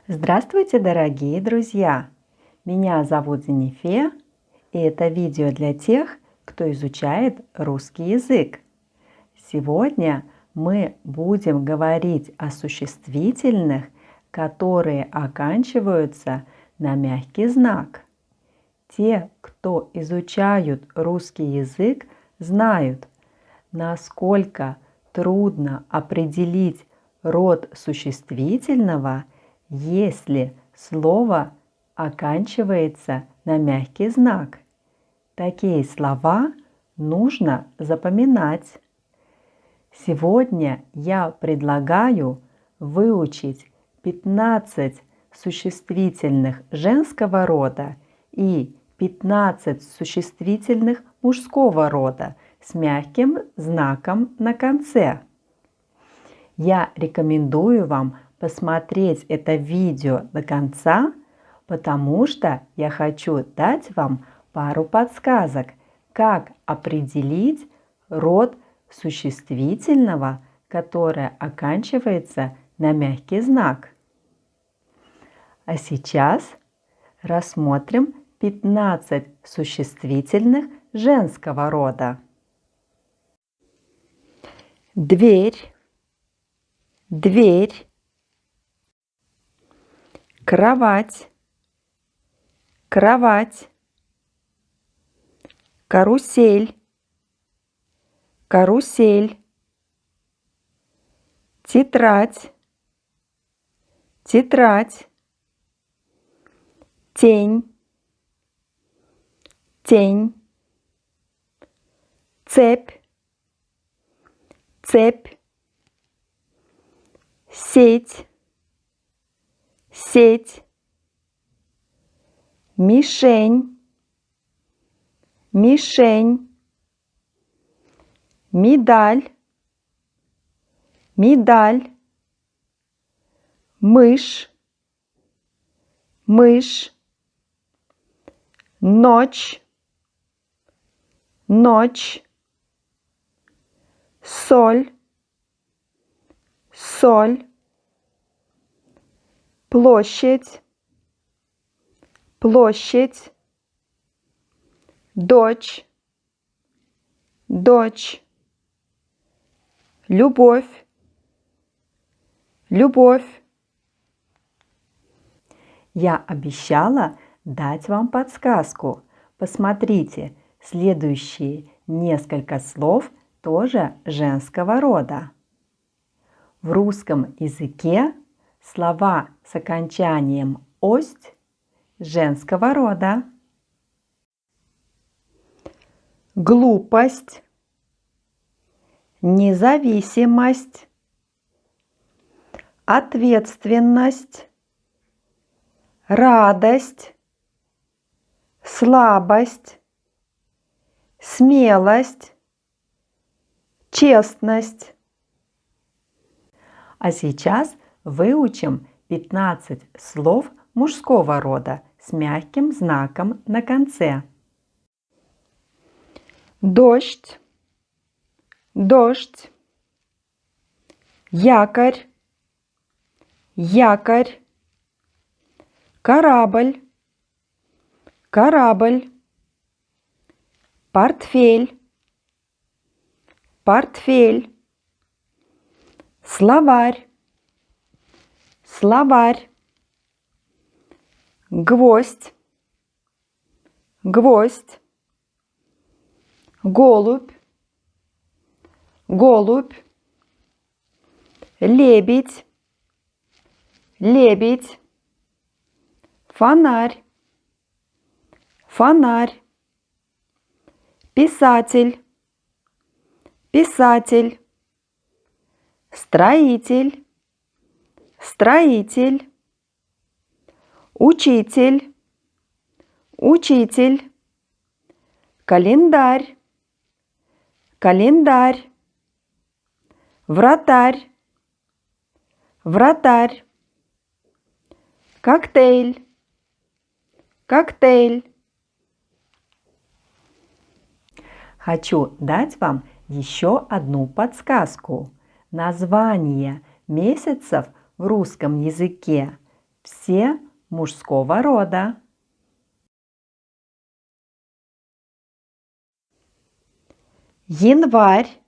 Здравствуйте, дорогие друзья! Меня зовут Зенефия, и это видео для тех, кто изучает русский язык. Сегодня мы будем говорить о существительных, которые оканчиваются на мягкий знак. Те, кто изучают русский язык, знают, насколько трудно определить род существительного, если слово оканчивается на мягкий знак. Такие слова нужно запоминать. Сегодня я предлагаю выучить 15 существительных женского рода и 15 существительных мужского рода с мягким знаком на конце. Я рекомендую вам посмотреть это видео до конца, потому что я хочу дать вам пару подсказок, как определить род существительного, которое оканчивается на мягкий знак. А сейчас рассмотрим 15 существительных женского рода. Дверь, дверь. Кровать, кровать. Карусель, карусель. Тетрадь, тетрадь. Тень, тень. Цепь, цепь. Сеть, сеть. Мишень, мишень. Медаль, медаль. Мышь, мышь. Ночь, ночь. Соль, соль. Площадь, площадь. Дочь, дочь. Любовь, любовь. Я обещала дать вам подсказку. Посмотрите, следующие несколько слов тоже женского рода. В русском языке слова с окончанием «ость» женского рода. Глупость, независимость, ответственность, радость, слабость, смелость, честность. А сейчас выучим 15 слов мужского рода с мягким знаком на конце. Дождь, дождь. Якорь, якорь. Корабль, корабль. Портфель, портфель. Словарь, словарь. Гвоздь, гвоздь. Голубь, голубь. Лебедь, лебедь. Фонарь, фонарь. Писатель, писатель. Строитель, строитель. Учитель, учитель. Календарь, календарь. Вратарь, вратарь. Коктейль, коктейль. Хочу дать вам еще одну подсказку. Названия месяцев в русском языке все мужского рода. Январь,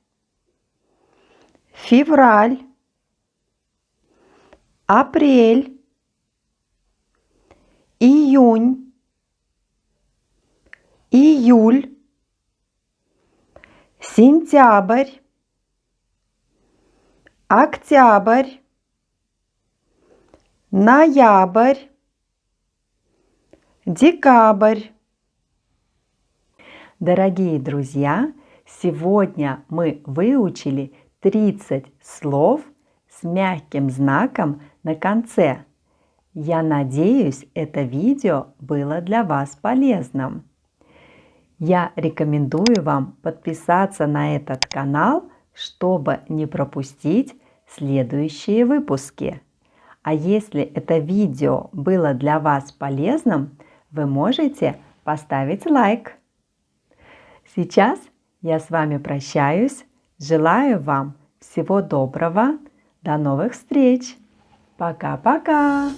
февраль, апрель, июнь, июль, сентябрь, октябрь, ноябрь, декабрь. Дорогие друзья, сегодня мы выучили 30 слов с мягким знаком на конце. Я надеюсь, это видео было для вас полезным. Я рекомендую вам подписаться на этот канал, чтобы не пропустить следующие выпуски. А если это видео было для вас полезным, вы можете поставить лайк. Сейчас я с вами прощаюсь. Желаю вам всего доброго. До новых встреч. Пока-пока.